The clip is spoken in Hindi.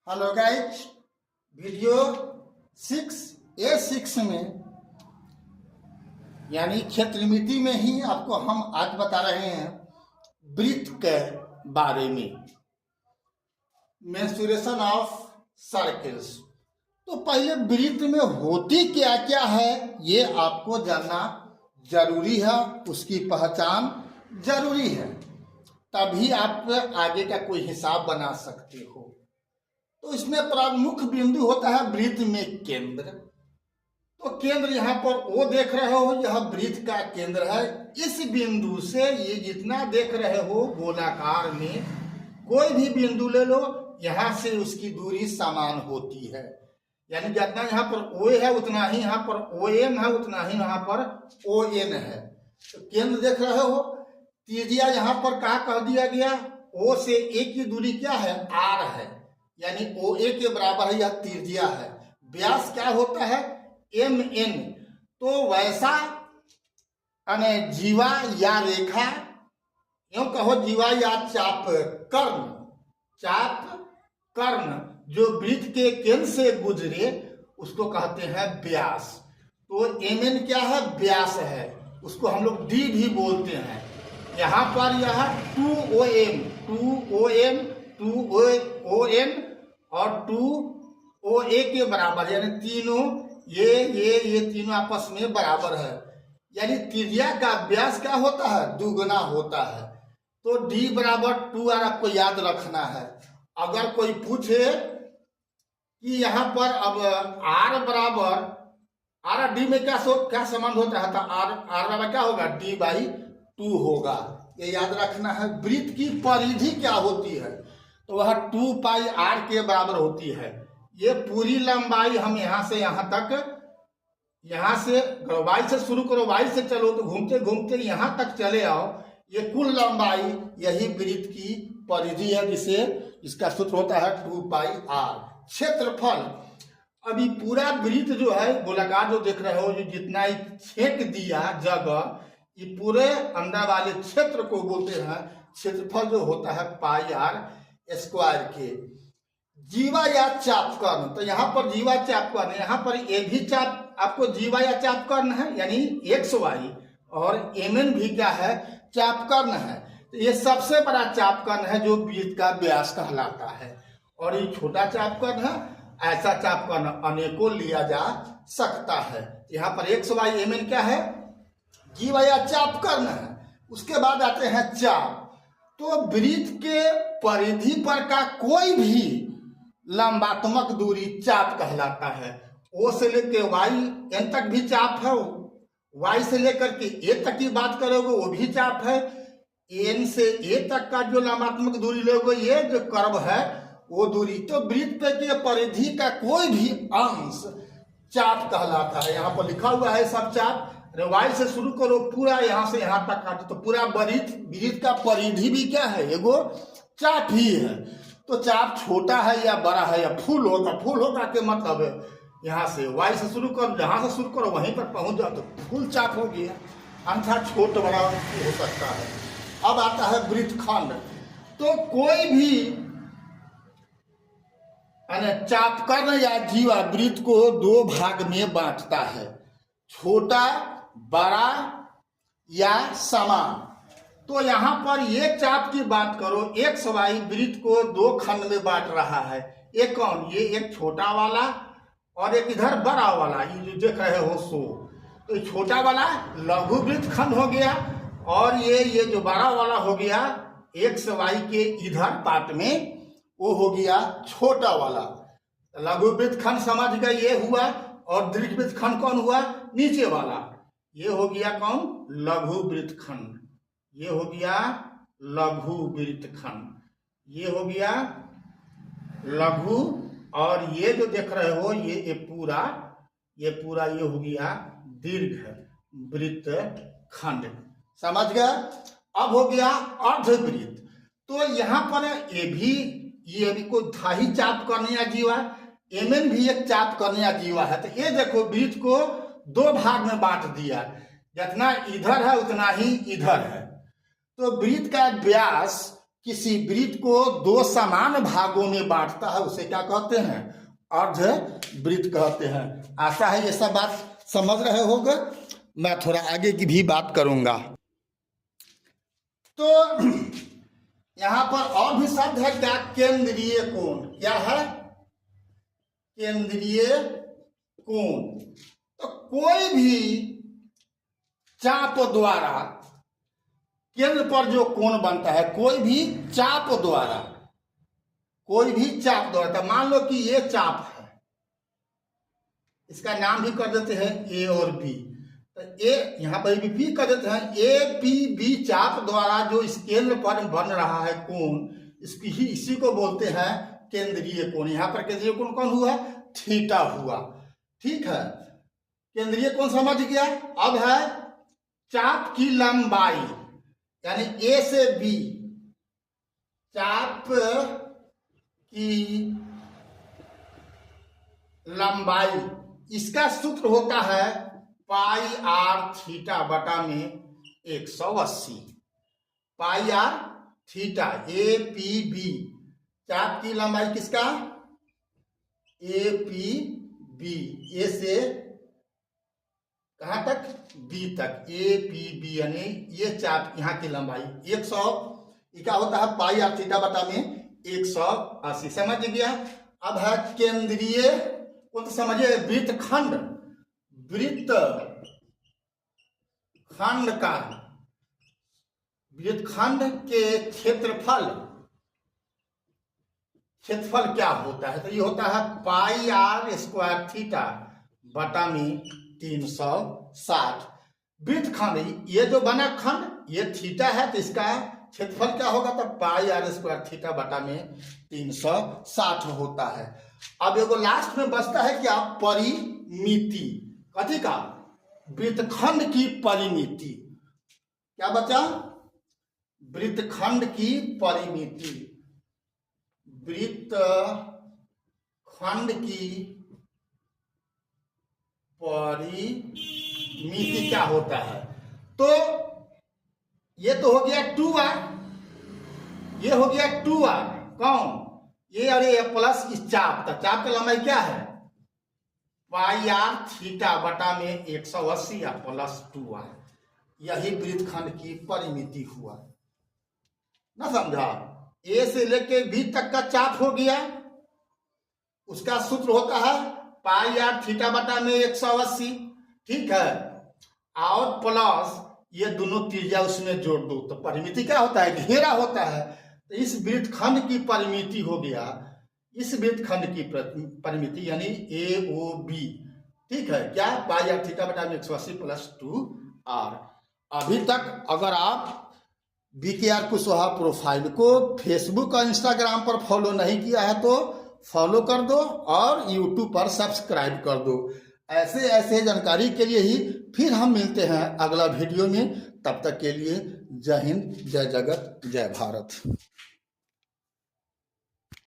हेलो गाइज, वीडियो 6A6 में यानी क्षेत्रमिति में ही आपको हम आज बता रहे हैं वृत्त के बारे में, मेंसुरेशन ऑफ सर्कल्स। तो पहले वृत्त में होती क्या क्या है ये आपको जानना जरूरी है, उसकी पहचान जरूरी है, तभी आप आगे का कोई हिसाब बना सकते हो। तो इसमें प्रमुख बिंदु होता है वृत्त में केंद्र। तो केंद्र यहाँ पर वो देख रहे हो, यह वृत्त का केंद्र है। इस बिंदु से ये जितना देख रहे हो गोलाकार में कोई भी बिंदु ले लो, यहाँ से उसकी दूरी समान होती है। यानी जितना यहाँ पर ओ है उतना ही यहाँ पर ओ एन है, उतना ही यहाँ पर ओ एन है। तो केंद्र देख रहे हो, त्रिज्या यहाँ पर कहा कह दिया गया, ओ से ए की दूरी क्या है, आर है, यानी ओ ए के बराबर है, यह त्रिज्या है। व्यास क्या होता है, एम एन। तो वैसा जीवा या रेखा, यूं कहो जीवा या चाप कर्ण जो वृत्त के केंद्र से गुजरे उसको कहते हैं व्यास। तो एम एन क्या है, व्यास है, उसको हम लोग डी भी बोलते हैं। यहाँ पर यह 2OM 2ON और 2OA के बराबर, यानी तीनों ये तीनों आपस में बराबर है। यानी त्रिज्या का व्यास क्या होता है, दुगना होता है। तो D बराबर 2R आपको याद रखना है। अगर कोई पूछे कि यहाँ पर अब R बराबर R और D में क्या संबंध होता है, तो R बराबर क्या होगा, D/2 होगा। ये याद रखना है। वृत्त की परिधि क्या होती है, तो वह 2πr के बराबर होती है। ये पूरी लंबाई हम यहाँ से यहाँ तक, यहाँ से वाई से शुरू करो, वाई से चलो तो घूमते घूमते यहाँ तक चले आओ, ये कुल लंबाई यही वृत्त की परिधि है, जिसे इसका सूत्र होता है 2πr। क्षेत्रफल, अभी पूरा वृत्त जो है गोलाकार जो देख रहे हो, जो जितना ही छेक दिया जगह, ये पूरे अंदर वाले क्षेत्र को बोलते हैं क्षेत्रफल, जो होता है πr² के। जीवा या चापकर्ण, तो यहाँ पर जीवा चापकर्ण, यहाँ पर ये भी चाप आपको जीवा या चापकर्ण है, यानी XY, और MN भी क्या है, चापकर्ण है। तो ये सबसे बड़ा चापकर्ण है जो वृत्त का व्यास कहलाता है, और ये छोटा चापकर्ण है। ऐसा चापकर्ण अनेकों लिया जा सकता है। यहाँ पर XY MN क्या है, जीवा या चापकर्ण है। उसके बाद आते हैं चाप। तो वृत्त के परिधि पर का कोई भी लंबात्मक दूरी चाप कहलाता है। O से लेकर YN तक भी चाप है, Y से लेकर के A तक की बात करोगे वो भी चाप है, N से A तक का जो लंबात्मक दूरी लोगे, ये जो कर्व है वो दूरी। तो वृत्त के परिधि का कोई भी अंश चाप कहलाता है। यहाँ पर लिखा हुआ है सब चाप। वाई से शुरू करो, पूरा यहाँ से यहाँ तक काटो, तो पूरा वृत्त का परिधि भी क्या है, एगो चाप ही है। तो चाप छोटा है या बड़ा है या फुल होगा के मतलब यहाँ से वाई से शुरू करो, जहाँ से शुरू करो वहीं पर पहुंच जाओ तो फुल चाप हो गया, अन्यथा छोटा बड़ा हो सकता है। अब आता है वृत्तखंड। तो कोई भी चापकर्ण या जीवा वृत्त को दो भाग में बांटता है, छोटा, बड़ा या समान। तो यहाँ पर ये चाप की बात करो, XY वृत्त को दो खंड में बांट रहा है। एक कौन, ये एक छोटा वाला और एक इधर बड़ा वाला, ये जो देख रहे हो सो। तो छोटा वाला लघु वृत्त खंड हो गया, और ये जो बड़ा वाला हो गया XY के इधर पार्ट में, वो हो गया छोटा वाला। लघु वृत्त खंड समझ गए, ये हुआ। और दीर्घ वृत्त खंड कौन हुआ, नीचे वाला, ये हो गया कौन, लघु वृत्त खंड। ये हो गया लघु वृत्त खंड, ये हो गया लघु, और ये जो देख रहे हो ये पूरा ये हो गया दीर्घ वृत्त खंड। समझ गया। अब हो गया अर्धवृत्त। तो यहाँ पर ये भी कोई था ही चाप करने या जीवा, MN भी एक चाप करने या जीवा है। तो ये देखो वृत्त को दो भाग में बांट दिया, जितना इधर है उतना ही इधर है। तो वृत्त का व्यास किसी वृत्त को दो समान भागों में बांटता है उसे क्या कहते हैं? अर्ध वृत्त कहते हैं। आशा है ये सब बात समझ रहे होगे। मैं थोड़ा आगे की भी बात करूंगा। तो यहां पर और भी शब्द है क्या? केंद्रीय कोण। क्या है? केंद्रीय कोण। तो कोई भी चाप द्वारा केंद्र पर जो कोण बनता है, कोई भी चाप द्वारा, तो मान लो कि ये चाप है, इसका नाम भी कर देते हैं ए और बी। तो ए यहां पर भी कर देते हैं। ए पी बी चाप द्वारा जो इस केंद्र पर बन रहा है कोण, इसी को बोलते हैं केंद्रीय कोण। यहां पर केंद्रीय कोण कौन हुआ? थीटा हुआ। ठीक है, केंद्रीय कोण समझ गया। अब है चाप की लंबाई, यानी ए से बी चाप की लंबाई, इसका सूत्र होता है पाई आर थीटा बटा में 180। Pi r theta. A P B चाप की लंबाई किसका? ए पी बी, ए से कहां तक? बी तक। ए पी बी यानी ये चाप यहाँ की लंबाई 100, क्या होता है? पाई आर थीटा बटा में 180। समझ गया। अब है केंद्रीय कोण। तो समझिए वृत्तखंड, वृत्तखंड के क्षेत्रफल क्या होता है? तो ये होता है पाई आर स्क्वायर थीटा बटा में 360। वृत्तखंड, ये जो बना खंड ये थीटा है, तो इसका क्षेत्रफल क्या होगा? तो पाई आर स्क्वायर थीटा बटा में 360 होता है। अब एगो लास्ट में बचता है क्या? परिमिति। कथी का? वृत्तखंड की परिमिति। क्या बचा? वृत्तखंड की परिमिति। वृत्तखंड की परिमिति क्या होता है? तो ये तो हो गया 2r, ये हो गया 2r। कौन? ये और ये प्लस इस चाप का लंबाई क्या है? पाई आर थीटा बटा में 180 या प्लस 2r। यही वृत्तखंड की परिमिति हुआ। ना समझा? ए से लेके बी तक का चाप हो गया, उसका सूत्र होता है पाई आर थीटा बटा में 180। ठीक है, और प्लस ये दोनों त्रिज्या उसमें जोड़ दो तो परिमिति क्या होता है? घेरा होता है। तो इस वृत्तखंड की परिमिति हो गया, इस वृत्तखंड की परिमिति यानी ए ओ बी। ठीक है, क्या? पाई आर थीटा बटा में 180 प्लस 2r। अभी तक अगर आप BKR कुशवाहा प्रोफाइल को फेसबुक और इंस्टाग्राम पर फॉलो नहीं किया है तो फॉलो कर दो और यूट्यूब पर सब्सक्राइब कर दो। ऐसे जानकारी के लिए ही फिर हम मिलते हैं अगला वीडियो में। तब तक के लिए जय हिंद, जय जगत, जय भारत।